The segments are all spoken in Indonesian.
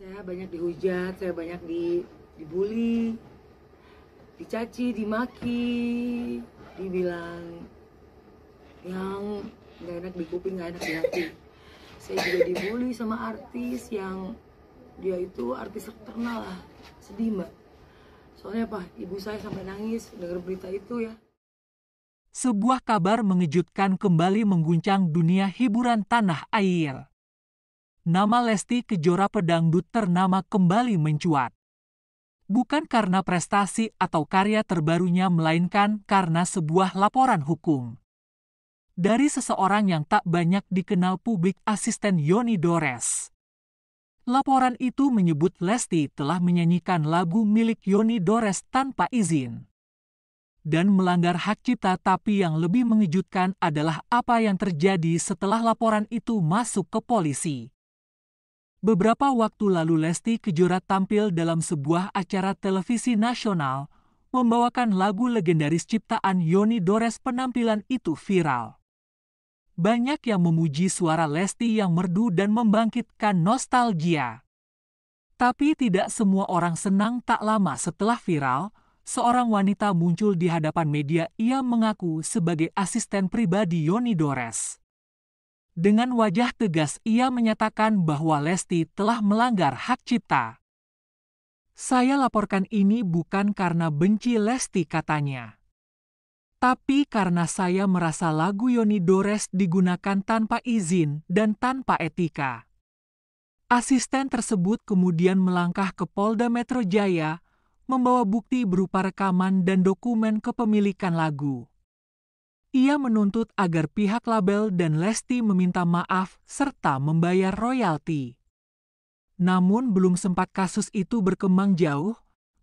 Saya banyak dihujat, saya banyak dibully, dicaci, dimaki, dibilang yang nggak enak di kuping, nggak enak di hati. Saya juga dibully sama artis yang dia itu artis terkenal lah. Sedih mbak, soalnya apa, ibu saya sampai nangis dengar berita itu ya. Sebuah kabar mengejutkan kembali mengguncang dunia hiburan tanah air. Nama Lesti Kejora pedangdut ternama kembali mencuat. Bukan karena prestasi atau karya terbarunya, melainkan karena sebuah laporan hukum dari seseorang yang tak banyak dikenal publik, asisten Yoni Dores. Laporan itu menyebut Lesti telah menyanyikan lagu milik Yoni Dores tanpa izin dan melanggar hak cipta. Tapi yang lebih mengejutkan adalah apa yang terjadi setelah laporan itu masuk ke polisi. Beberapa waktu lalu Lesti Kejora tampil dalam sebuah acara televisi nasional membawakan lagu legendaris ciptaan Yoni Dores. Penampilan itu viral. Banyak yang memuji suara Lesti yang merdu dan membangkitkan nostalgia. Tapi tidak semua orang senang. Tak lama setelah viral, seorang wanita muncul di hadapan media. Ia mengaku sebagai asisten pribadi Yoni Dores. Dengan wajah tegas ia menyatakan bahwa Lesti telah melanggar hak cipta. Saya laporkan ini bukan karena benci Lesti, katanya, tapi karena saya merasa lagu Yoni Dores digunakan tanpa izin dan tanpa etika. Asisten tersebut kemudian melangkah ke Polda Metro Jaya membawa bukti berupa rekaman dan dokumen kepemilikan lagu. Ia menuntut agar pihak label dan Lesti meminta maaf serta membayar royalti. Namun belum sempat kasus itu berkembang jauh,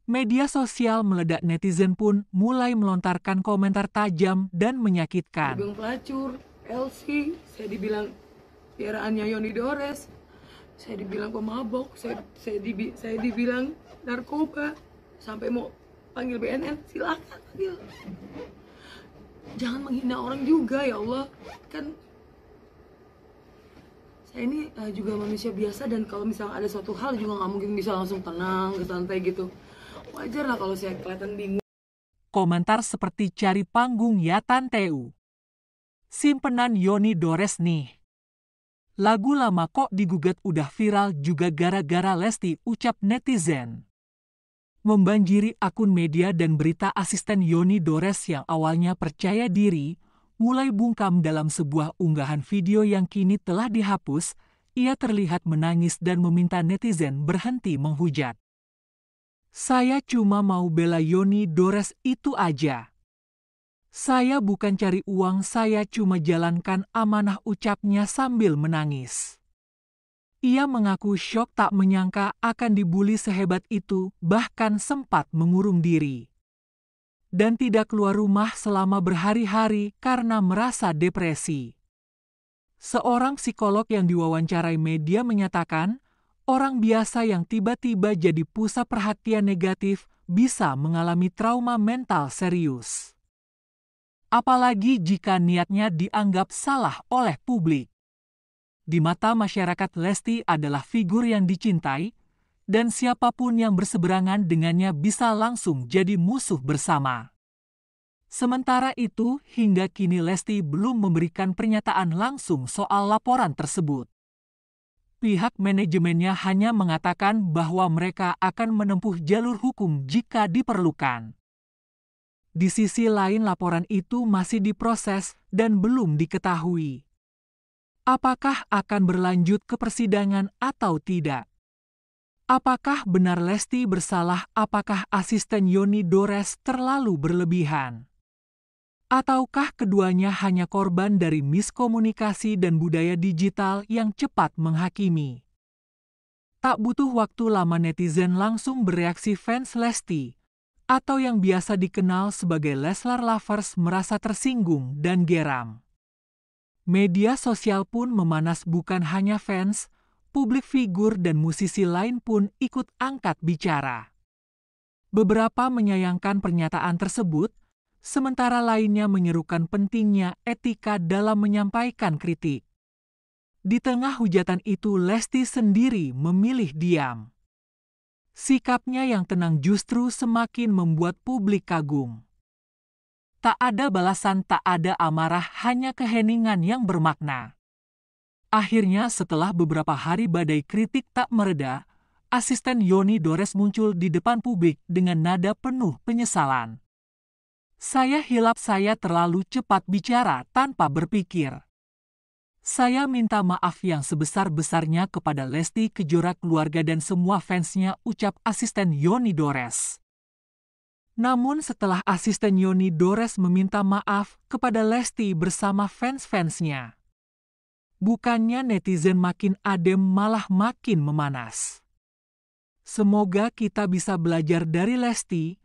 media sosial meledak. Netizen pun mulai melontarkan komentar tajam dan menyakitkan. Dibilang pelacur, LC, saya dibilang piaraannya Yoni Dores, saya dibilang pemabok, saya dibilang narkoba, sampai mau panggil BNN, silakan panggil. Jangan menghina orang juga ya Allah, kan saya ini juga manusia biasa, dan kalau misalnya ada suatu hal juga nggak mungkin bisa langsung tenang, santai gitu. Wajar lah kalau saya kelihatan bingung. Komentar seperti cari panggung ya Tanteu. Simpenan Yoni Dores nih. Lagu lama kok digugat, udah viral juga gara-gara Lesti, ucap netizen. Membanjiri akun media dan berita. Asisten Yoni Dores yang awalnya percaya diri mulai bungkam dalam sebuah unggahan video yang kini telah dihapus. Ia terlihat menangis dan meminta netizen berhenti menghujat. Saya cuma mau bela Yoni Dores, itu aja. Saya bukan cari uang, saya cuma jalankan amanah, ucapnya sambil menangis. Ia mengaku syok, tak menyangka akan dibully sehebat itu, bahkan sempat mengurung diri dan tidak keluar rumah selama berhari-hari karena merasa depresi. Seorang psikolog yang diwawancarai media menyatakan, orang biasa yang tiba-tiba jadi pusat perhatian negatif bisa mengalami trauma mental serius. Apalagi jika niatnya dianggap salah oleh publik. Di mata masyarakat, Lesti adalah figur yang dicintai, dan siapapun yang berseberangan dengannya bisa langsung jadi musuh bersama. Sementara itu, hingga kini Lesti belum memberikan pernyataan langsung soal laporan tersebut. Pihak manajemennya hanya mengatakan bahwa mereka akan menempuh jalur hukum jika diperlukan. Di sisi lain, laporan itu masih diproses dan belum diketahui apakah akan berlanjut ke persidangan atau tidak. Apakah benar Lesti bersalah? Apakah asisten Yoni Dores terlalu berlebihan? Ataukah keduanya hanya korban dari miskomunikasi dan budaya digital yang cepat menghakimi? Tak butuh waktu lama netizen langsung bereaksi. Fans Lesti, atau yang biasa dikenal sebagai Leslar Lovers, merasa tersinggung dan geram. Media sosial pun memanas, bukan hanya fans, publik figur dan musisi lain pun ikut angkat bicara. Beberapa menyayangkan pernyataan tersebut, sementara lainnya menyerukan pentingnya etika dalam menyampaikan kritik. Di tengah hujatan itu Lesti sendiri memilih diam. Sikapnya yang tenang justru semakin membuat publik kagum. Tak ada balasan, tak ada amarah, hanya keheningan yang bermakna. Akhirnya setelah beberapa hari badai kritik tak mereda, asisten Yoni Dores muncul di depan publik dengan nada penuh penyesalan. Saya hilap, saya terlalu cepat bicara tanpa berpikir. Saya minta maaf yang sebesar-besarnya kepada Lesti Kejora, keluarga dan semua fansnya, ucap asisten Yoni Dores. Namun setelah asisten Yoni Dores meminta maaf kepada Lesti bersama fans-fansnya, bukannya netizen makin adem, malah makin memanas. Semoga kita bisa belajar dari Lesti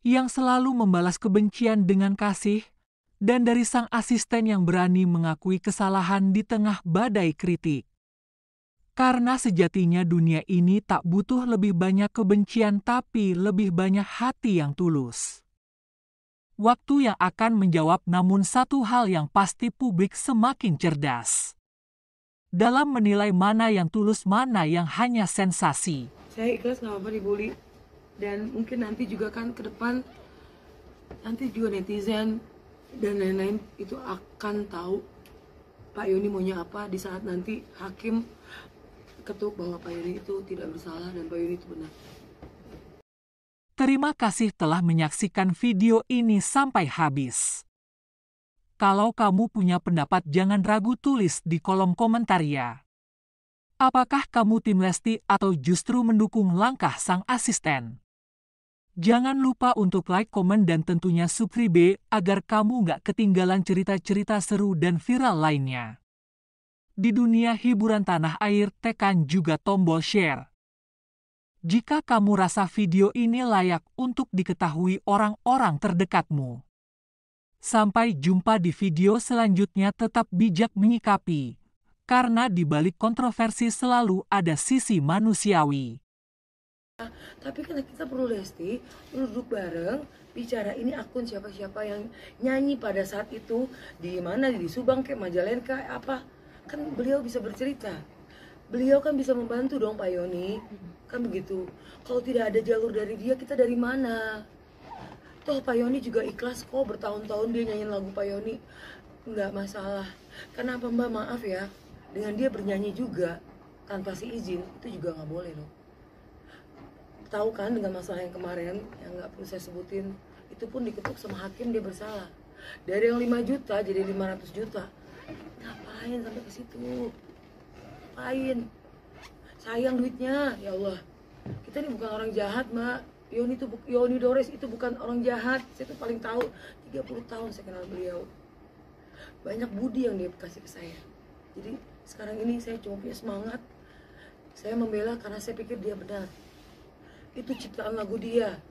yang selalu membalas kebencian dengan kasih, dan dari sang asisten yang berani mengakui kesalahan di tengah badai kritik. Karena sejatinya dunia ini tak butuh lebih banyak kebencian, tapi lebih banyak hati yang tulus. Waktu yang akan menjawab, namun satu hal yang pasti, publik semakin cerdas dalam menilai mana yang tulus, mana yang hanya sensasi. Saya ikhlas nggak apa-apa dibully. Dan mungkin nanti juga kan ke depan, nanti juga netizen dan lain-lain itu akan tahu Pak Yoni maunya apa di saat nanti hakim ketuk bahwa Pak Yoni itu tidak bersalah dan Pak Yoni itu benar. Terima kasih telah menyaksikan video ini sampai habis. Kalau kamu punya pendapat, jangan ragu tulis di kolom komentar ya. Apakah kamu tim Lesti atau justru mendukung langkah sang asisten? Jangan lupa untuk like, komen, dan tentunya subscribe agar kamu nggak ketinggalan cerita-cerita seru dan viral lainnya. Di dunia hiburan tanah air, tekan juga tombol share. Jika kamu rasa video ini layak untuk diketahui orang-orang terdekatmu. Sampai jumpa di video selanjutnya, tetap bijak menyikapi. Karena di balik kontroversi selalu ada sisi manusiawi. Tapi kan kita perlu Lesti duduk bareng, bicara ini akun siapa-siapa yang nyanyi pada saat itu, di mana, di Subang kayak Majalengka apa. Kan beliau bisa bercerita, beliau kan bisa membantu dong Pak Yoni, kan begitu. Kalau tidak ada jalur dari dia, kita dari mana? Toh Pak Yoni juga ikhlas kok, bertahun-tahun dia nyanyiin lagu Pak Yoni, nggak masalah. Kenapa Mbak, maaf ya, dengan dia bernyanyi juga tanpa si izin, itu juga nggak boleh loh. Tahu kan dengan masalah yang kemarin, yang nggak perlu saya sebutin, itu pun diketuk sama hakim dia bersalah. Dari yang 5 juta jadi 500 juta. Ngapain sampai ke situ? Ngapain? Sayang duitnya, ya Allah. Kita ini bukan orang jahat, Mbak. Yoni Dores itu bukan orang jahat. Saya tuh paling tahu, 30 tahun saya kenal beliau. Banyak budi yang dia kasih ke saya. Jadi sekarang ini saya cuma punya semangat. Saya membela karena saya pikir dia benar. Itu ciptaan lagu dia.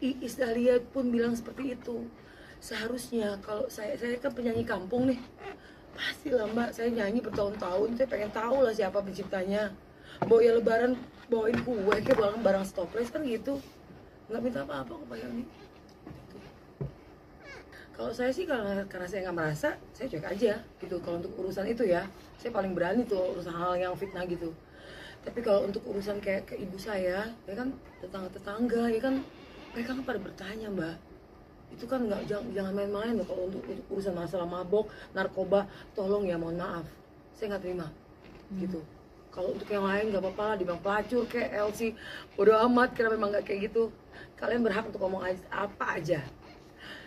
Iis Dahlia pun bilang seperti itu. Seharusnya kalau saya kan penyanyi kampung nih, pastilah Mbak, saya nyanyi bertahun-tahun, saya pengen tahu lah siapa penciptanya. Bawa ya lebaran, bawain kue, kayak barang stopless kan gitu. Nggak minta apa-apa kok Pak Yoni. Kalau saya sih, karena saya nggak merasa, saya cuek aja gitu. Kalau untuk urusan itu ya, saya paling berani tuh urusan hal yang fitnah gitu. Tapi kalau untuk urusan kayak ke ibu saya, ya kan tetangga-tetangga, ya kan mereka kan pada bertanya Mbak. Itu kan nggak, jangan main-main loh kalau untuk urusan masalah mabok, narkoba, tolong ya, mohon maaf, saya nggak terima gitu. Kalau untuk yang lain nggak apa-apa, dibilang pelacur kayak LC, bodo amat, karena memang nggak kayak gitu. Kalian berhak untuk ngomong apa aja.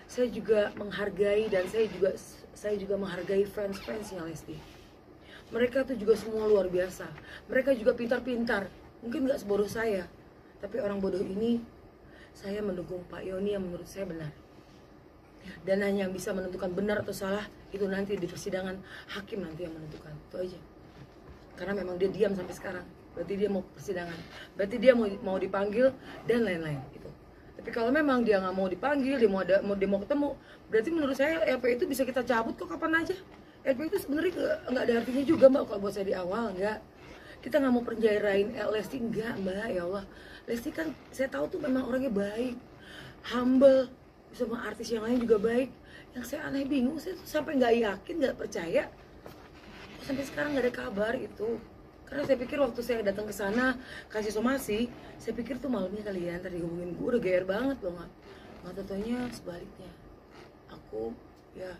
Saya juga menghargai, dan saya juga menghargai fans-fansnya Lesti. Mereka tuh juga semua luar biasa. Mereka juga pintar-pintar. Mungkin nggak sebodoh saya, tapi orang bodoh ini, saya mendukung Pak Yoni yang menurut saya benar. Dan hanya yang bisa menentukan benar atau salah itu nanti di persidangan, hakim nanti yang menentukan. Itu aja. Karena memang dia diam sampai sekarang, berarti dia mau persidangan, berarti dia mau dipanggil dan lain-lain gitu. Tapi kalau memang dia nggak mau dipanggil, dia mau ketemu, berarti menurut saya LP itu bisa kita cabut kok kapan aja. LP itu sebenarnya nggak ada artinya juga Mbak, kalau buat saya di awal nggak. Kita nggak mau penjarain Lesti, enggak Mbak, ya Allah. Lesti kan saya tahu tuh memang orangnya baik, humble, sama artis yang lain juga baik. Yang saya aneh bingung, saya tuh sampai nggak yakin, nggak percaya, sampai sekarang nggak ada kabar itu. Karena saya pikir waktu saya datang ke sana kasih somasi, saya pikir tuh malamnya kalian tadi hubungin gue, udah GR banget loh, nggak taunya sebaliknya. Aku ya